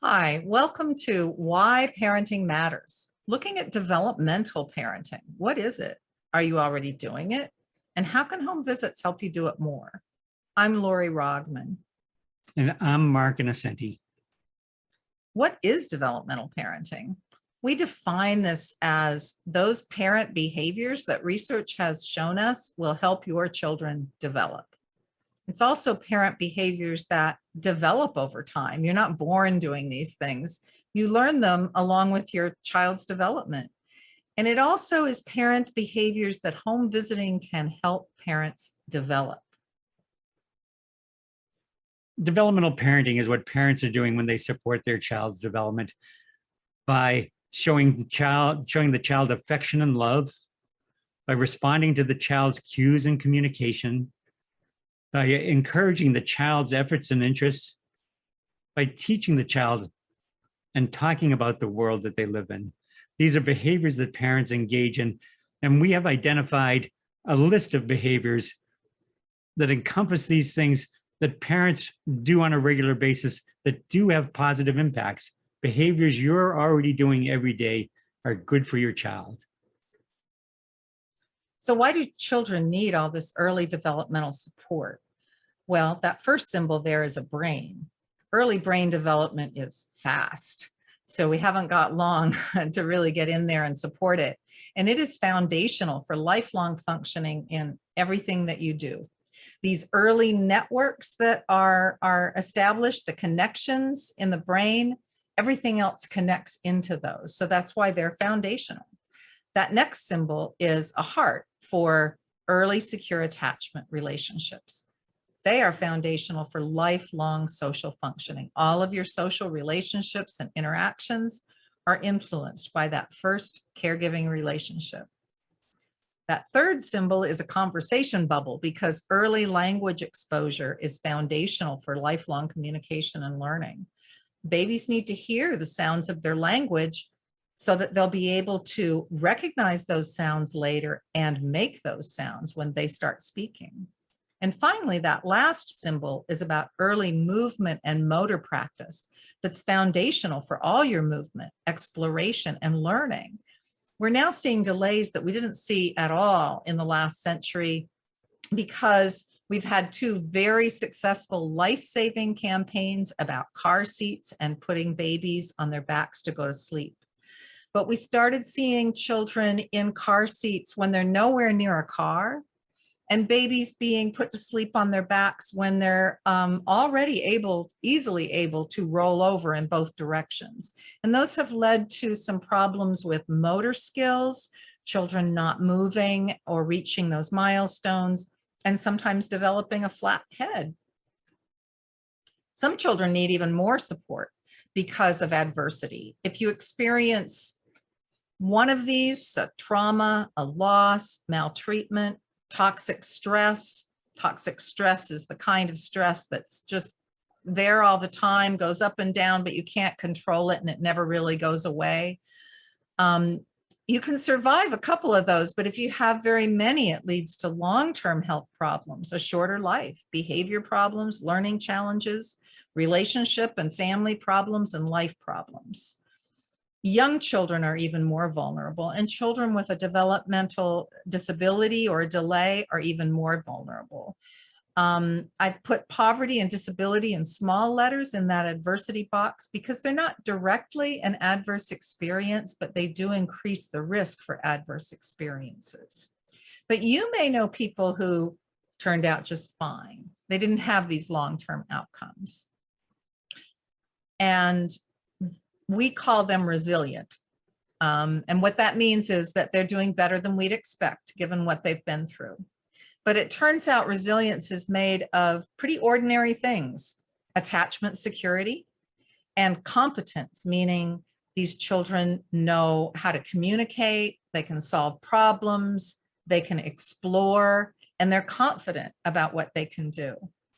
Hi, welcome to Why Parenting Matters. Looking at developmental parenting. What is it? Are you already doing it? And how can home visits help you do it more? I'm Lori Roggman. And I'm Mark Innocenti. What is developmental parenting? We define this as those parent behaviors that research has shown us will help your children develop. It's also parent behaviors that develop over time. You're not born doing these things. You learn them along with your child's development. And it also is parent behaviors that home visiting can help parents develop. Developmental parenting is what parents are doing when they support their child's development by showing the child affection and love, by responding to the child's cues and communication, by encouraging the child's efforts and interests, by teaching the child and talking about the world that they live in. These are behaviors that parents engage in, and we have identified a list of behaviors that encompass these things that parents do on a regular basis that do have positive impacts. Behaviors you're already doing every day are good for your child. So why do children need all this early developmental support? Well, that first symbol there is a brain. Early brain development is fast. So we haven't got long to really get in there and support it. And it is foundational for lifelong functioning in everything that you do. These early networks that are established, the connections in the brain, everything else connects into those. So that's why they're foundational. That next symbol is a heart for early secure attachment relationships. They are foundational for lifelong social functioning. All of your social relationships and interactions are influenced by that first caregiving relationship. That third symbol is a conversation bubble because early language exposure is foundational for lifelong communication and learning. Babies need to hear the sounds of their language so that they'll be able to recognize those sounds later and make those sounds when they start speaking. And finally, that last symbol is about early movement and motor practice that's foundational for all your movement, exploration, and learning. We're now seeing delays that we didn't see at all in the last century because we've had two very successful life-saving campaigns about car seats and putting babies on their backs to go to sleep. But we started seeing children in car seats when they're nowhere near a car, and babies being put to sleep on their backs when they're already easily able to roll over in both directions. And those have led to some problems with motor skills, children not moving or reaching those milestones, and sometimes developing a flat head. Some children need even more support because of adversity. If you experience one of these, a trauma, a loss, maltreatment, toxic stress is the kind of stress that's just there all the time, goes up and down, but you can't control it and it never really goes away. You can survive a couple of those, but if you have very many, it leads to long-term health problems, a shorter life, behavior problems, learning challenges, relationship and family problems, and life problems. Young children are even more vulnerable, and children with a developmental disability or a delay are even more vulnerable. I've put poverty and disability in small letters in that adversity box because they're not directly an adverse experience, but they do increase the risk for adverse experiences. But you may know people who turned out just fine. They didn't have these long-term outcomes. And we call them resilient. And what that means is that they're doing better than we'd expect given what they've been through. But it turns out resilience is made of pretty ordinary things: attachment security and competence, meaning these children know how to communicate, they can solve problems, they can explore, and they're confident about what they can do.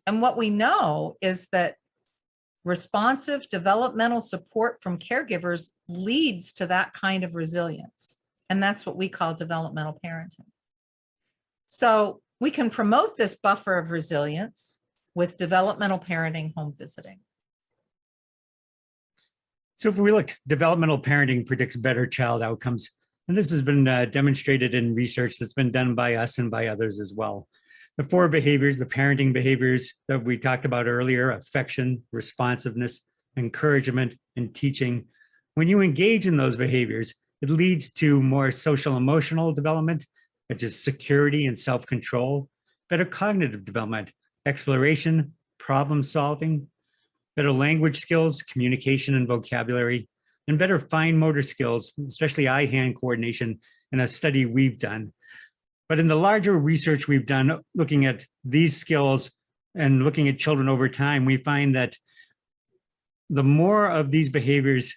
And what we know is that responsive developmental support from caregivers leads to that kind of resilience. And that's what we call developmental parenting. So we can promote this buffer of resilience with developmental parenting home visiting. So if we look, developmental parenting predicts better child outcomes. And this has been demonstrated in research that's been done by us and by others as well. The 4 behaviors, the parenting behaviors that we talked about earlier, affection, responsiveness, encouragement, and teaching. When you engage in those behaviors, it leads to more social emotional development, such as security and self-control, better cognitive development, exploration, problem solving, better language skills, communication and vocabulary, and better fine motor skills, especially eye-hand coordination in a study we've done. But in the larger research we've done looking at these skills and looking at children over time, we find that the more of these behaviors,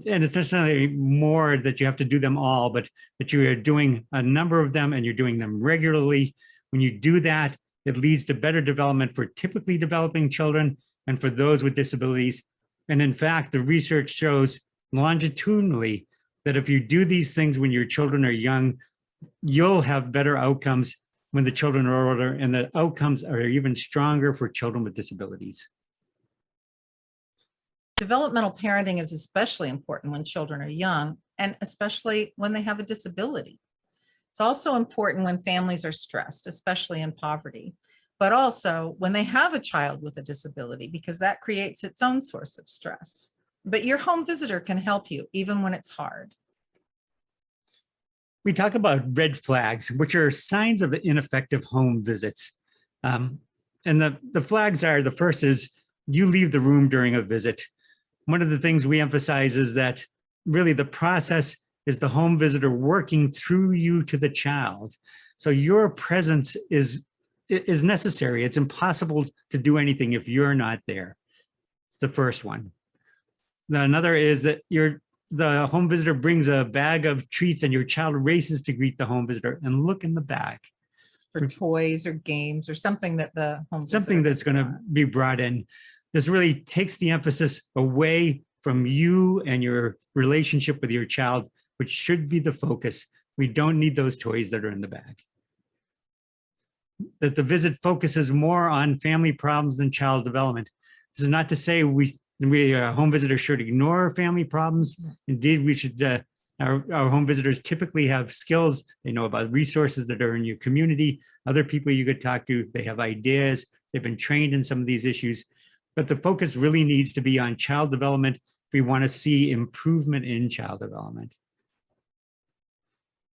and it's not necessarily more that you have to do them all, but that you are doing a number of them and you're doing them regularly. When you do that, it leads to better development for typically developing children and for those with disabilities. And in fact, the research shows longitudinally that if you do these things when your children are young, you'll have better outcomes when the children are older, and the outcomes are even stronger for children with disabilities. Developmental parenting is especially important when children are young, and especially when they have a disability. It's also important when families are stressed, especially in poverty, but also when they have a child with a disability, because that creates its own source of stress. But your home visitor can help you even when it's hard. We talk about red flags, which are signs of ineffective home visits. And the flags are, the first is you leave the room during a visit. One of the things we emphasize is that really the process is the home visitor working through you to the child. So your presence is necessary. It's impossible to do anything if you're not there. It's the first one. Another is that the home visitor brings a bag of treats and your child races to greet the home visitor and look in the bag. For toys or games or something that the home something that's going to be brought in. This really takes the emphasis away from you and your relationship with your child, which should be the focus. We don't need those toys that are in the bag. That the visit focuses more on family problems than child development. This is not to say we home visitors should ignore family problems. Indeed, we should. Our home visitors typically have skills. They know about resources that are in your community, other people you could talk to. They have ideas. They've been trained in some of these issues. But the focus really needs to be on child development if we want to see improvement in child development.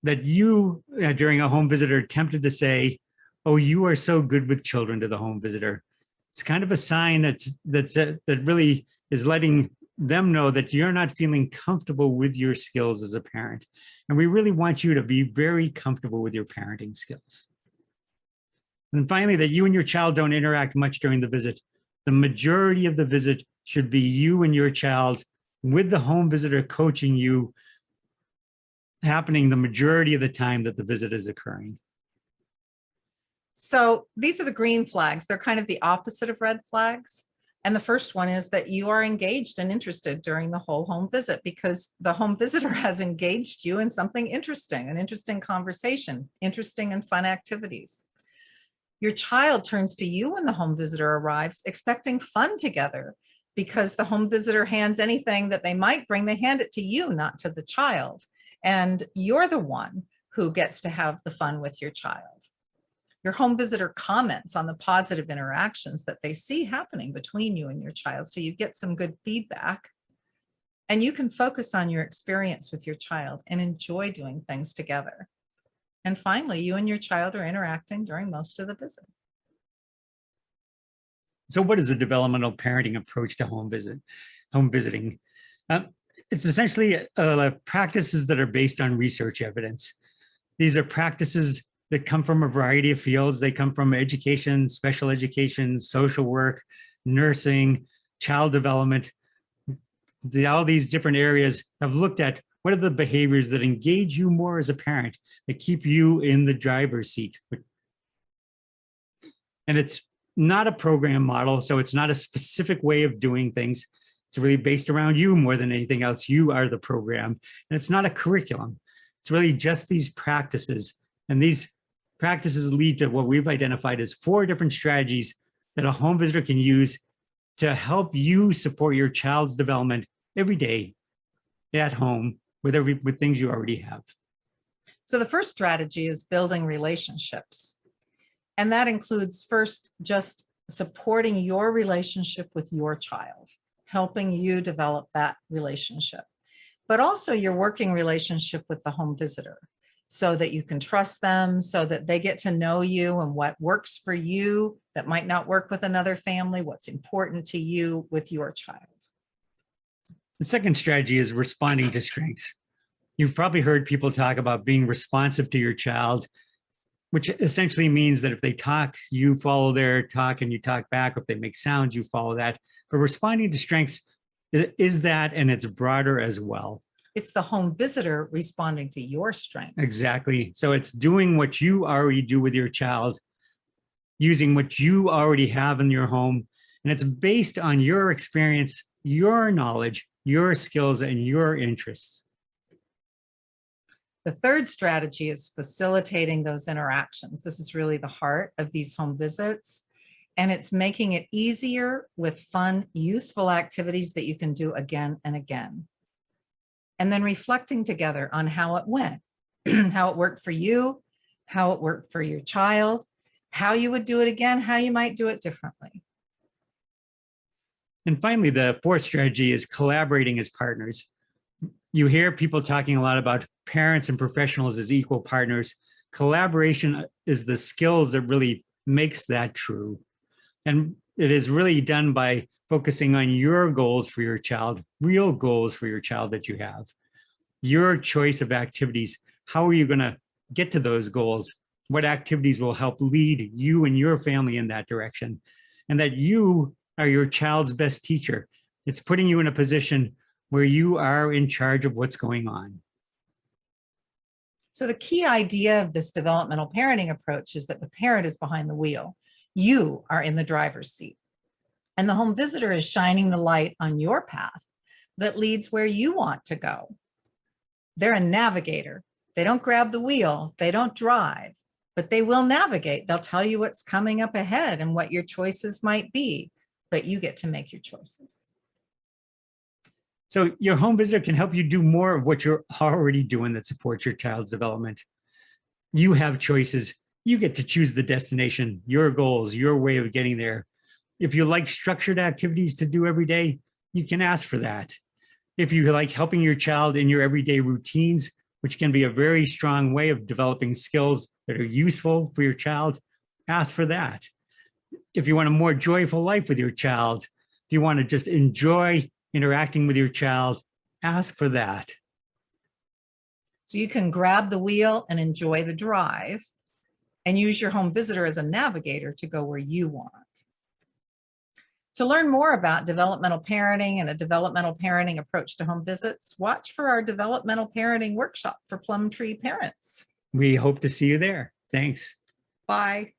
That you, during a home visit, are tempted to say, oh, you are so good with children to the home visitor. It's kind of a sign that really is letting them know that you're not feeling comfortable with your skills as a parent. And we really want you to be very comfortable with your parenting skills. And finally, that you and your child don't interact much during the visit. The majority of the visit should be you and your child with the home visitor coaching you, happening the majority of the time that the visit is occurring. So these are the green flags. They're kind of the opposite of red flags. And the first one is that you are engaged and interested during the whole home visit, because the home visitor has engaged you in something interesting, an interesting conversation, interesting and fun activities. Your child turns to you when the home visitor arrives, expecting fun together, because the home visitor hands anything that they might bring, they hand it to you, not to the child. And you're the one who gets to have the fun with your child. Your home visitor comments on the positive interactions that they see happening between you and your child, so you get some good feedback. And you can focus on your experience with your child and enjoy doing things together. And finally, you and your child are interacting during most of the visit. So what is a developmental parenting approach to home visiting? It's essentially practices that are based on research evidence. These are practices that come from a variety of fields. They come from education, special education, social work, nursing, child development. All these different areas have looked at what are the behaviors that engage you more as a parent, that keep you in the driver's seat. And it's not a program model, so it's not a specific way of doing things. It's really based around you more than anything else. You are the program, and it's not a curriculum. It's really just these practices, and these practices lead to what we've identified as 4 different strategies that a home visitor can use to help you support your child's development every day at home with things you already have. So the first strategy is building relationships. And that includes first just supporting your relationship with your child, helping you develop that relationship, but also your working relationship with the home visitor so that you can trust them, so that they get to know you and what works for you that might not work with another family, what's important to you with your child. The second strategy is responding to strengths. You've probably heard people talk about being responsive to your child, which essentially means that if they talk, you follow their talk and you talk back. If they make sounds, you follow that. But responding to strengths is that, and it's broader as well. It's the home visitor responding to your strengths. Exactly. So it's doing what you already do with your child, using what you already have in your home, and it's based on your experience, your knowledge, your skills, and your interests. The third strategy is facilitating those interactions. This is really the heart of these home visits, and it's making it easier with fun, useful activities that you can do again and again. And then reflecting together on how it went, how it worked for you, how it worked for your child, how you would do it again, how you might do it differently. And finally, the fourth strategy is collaborating as partners. You hear people talking a lot about parents and professionals as equal partners. Collaboration is the skills that really makes that true. And it is really done by focusing on your goals for your child, real goals for your child that you have. Your choice of activities, how are you going to get to those goals? What activities will help lead you and your family in that direction? And that you are your child's best teacher. It's putting you in a position where you are in charge of what's going on. So the key idea of this developmental parenting approach is that the parent is behind the wheel. You are in the driver's seat. And the home visitor is shining the light on your path that leads where you want to go. They're a navigator. They don't grab the wheel, they don't drive, but they will navigate. They'll tell you what's coming up ahead and what your choices might be, but you get to make your choices. So your home visitor can help you do more of what you're already doing that supports your child's development. You have choices. You get to choose the destination, your goals, your way of getting there. If you like structured activities to do every day, you can ask for that. If you like helping your child in your everyday routines, which can be a very strong way of developing skills that are useful for your child, ask for that. If you want a more joyful life with your child, if you want to just enjoy interacting with your child, ask for that. So you can grab the wheel and enjoy the drive and use your home visitor as a navigator to go where you want. To learn more about developmental parenting and a developmental parenting approach to home visits, watch for our developmental parenting workshop for Plumtree parents. We hope to see you there. Thanks. Bye.